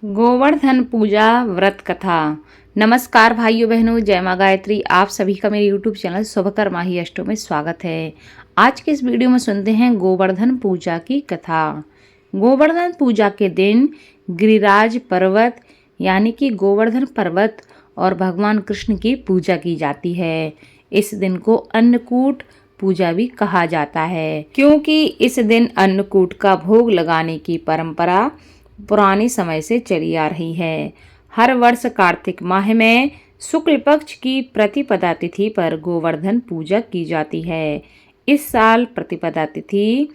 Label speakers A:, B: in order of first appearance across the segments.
A: गोवर्धन पूजा व्रत कथा। नमस्कार भाइयों बहनों, जय माँ गायत्री। आप सभी का मेरे यूट्यूब चैनल शुभकर्मा ही अष्टों में स्वागत है। आज के इस वीडियो में सुनते हैं गोवर्धन पूजा की कथा। गोवर्धन पूजा के दिन गिरिराज पर्वत यानी कि गोवर्धन पर्वत और भगवान कृष्ण की पूजा की जाती है। इस दिन को अन्नकूट पूजा भी कहा जाता है, क्योंकि इस दिन अन्नकूट का भोग लगाने की परंपरा पुराने समय से चली आ रही है। हर वर्ष कार्तिक माह में शुक्ल पक्ष की प्रतिपदा तिथि पर गोवर्धन पूजा की जाती है। इस साल प्रतिपदा तिथि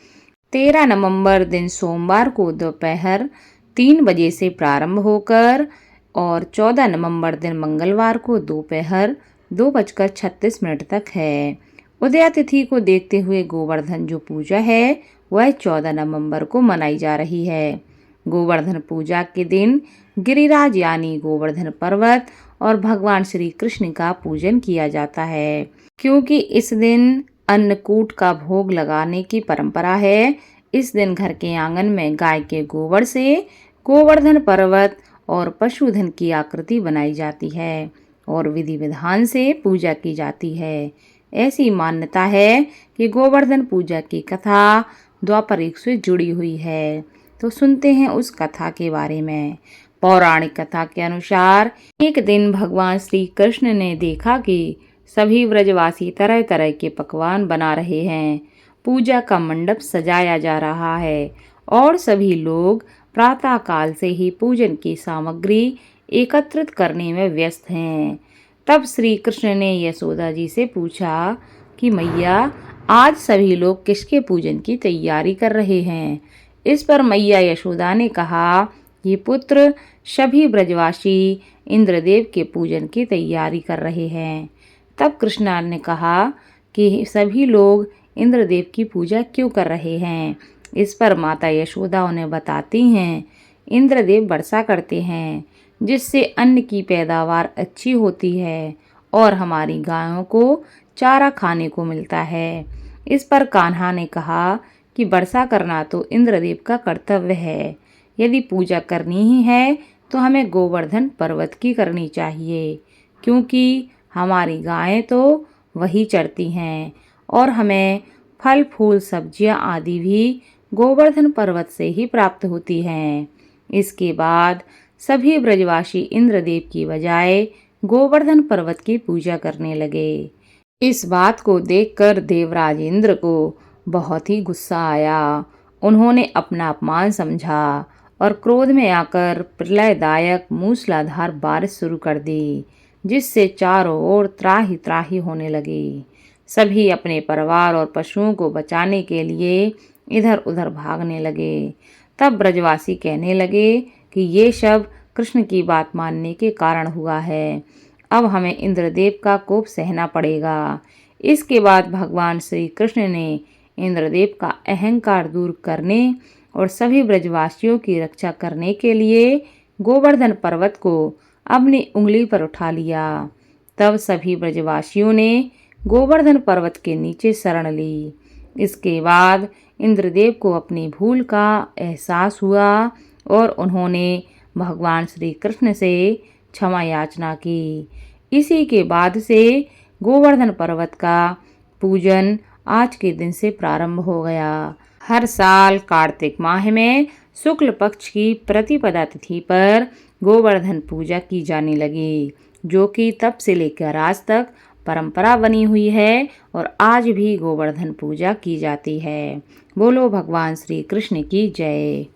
A: 13 नवंबर दिन सोमवार को दोपहर 3 बजे से प्रारंभ होकर और 14 नवंबर दिन मंगलवार को दोपहर 2:36 तक है। उदया तिथि को देखते हुए गोवर्धन जो पूजा है वह 14 नवंबर को मनाई जा रही है। गोवर्धन पूजा के दिन गिरिराज यानी गोवर्धन पर्वत और भगवान श्री कृष्ण का पूजन किया जाता है, क्योंकि इस दिन अन्नकूट का भोग लगाने की परंपरा है। इस दिन घर के आंगन में गाय के गोबर से गोवर्धन पर्वत और पशुधन की आकृति बनाई जाती है और विधि विधान से पूजा की जाती है। ऐसी मान्यता है कि गोवर्धन पूजा की कथा द्वापर युग से जुड़ी हुई है। तो सुनते हैं उस कथा के बारे में। पौराणिक कथा के अनुसार एक दिन भगवान श्री कृष्ण ने देखा कि सभी व्रजवासी तरह तरह के पकवान बना रहे हैं। पूजा का मंडप सजाया जा रहा है और सभी लोग प्रातः काल से ही पूजन की सामग्री एकत्रित करने में व्यस्त हैं। तब श्री कृष्ण ने यशोदा जी से पूछा कि मैया, आज सभी लोग किसके पूजन की तैयारी कर रहे हैं? इस पर मैया यशोदा ने कहा कि पुत्र, सभी ब्रजवासी इंद्रदेव के पूजन की तैयारी कर रहे हैं। तब कृष्ण ने कहा कि सभी लोग इंद्रदेव की पूजा क्यों कर रहे हैं? इस पर माता यशोदा उन्हें बताती हैं, इंद्रदेव वर्षा करते हैं जिससे अन्न की पैदावार अच्छी होती है और हमारी गायों को चारा खाने को मिलता है। इस पर कान्हा ने कहा कि वर्षा करना तो इंद्रदेव का कर्तव्य है। यदि पूजा करनी ही है तो हमें गोवर्धन पर्वत की करनी चाहिए, क्योंकि हमारी गायें तो वही चरती हैं और हमें फल फूल सब्जियां आदि भी गोवर्धन पर्वत से ही प्राप्त होती हैं। इसके बाद सभी ब्रजवासी इंद्रदेव की बजाय गोवर्धन पर्वत की पूजा करने लगे। इस बात को देखकर देवराज इंद्र को बहुत ही गुस्सा आया। उन्होंने अपना अपमान समझा और क्रोध में आकर प्रलयदायक मूसलाधार बारिश शुरू कर दी, जिससे चारों ओर त्राही त्राही होने लगी। सभी अपने परिवार और पशुओं को बचाने के लिए इधर उधर भागने लगे। तब ब्रजवासी कहने लगे कि ये सब कृष्ण की बात मानने के कारण हुआ है। अब हमें इंद्रदेव का कोप सहना पड़ेगा। इसके बाद भगवान श्री कृष्ण ने इंद्रदेव का अहंकार दूर करने और सभी ब्रजवासियों की रक्षा करने के लिए गोवर्धन पर्वत को अपनी उंगली पर उठा लिया। तब सभी ब्रजवासियों ने गोवर्धन पर्वत के नीचे शरण ली। इसके बाद इंद्रदेव को अपनी भूल का एहसास हुआ और उन्होंने भगवान श्री कृष्ण से क्षमा याचना की। इसी के बाद से गोवर्धन पर्वत का पूजन आज के दिन से प्रारंभ हो गया। हर साल कार्तिक माह में शुक्ल पक्ष की प्रतिपदा तिथि पर गोवर्धन पूजा की जाने लगी, जो कि तब से लेकर आज तक परंपरा बनी हुई है और आज भी गोवर्धन पूजा की जाती है। बोलो भगवान श्री कृष्ण की जय।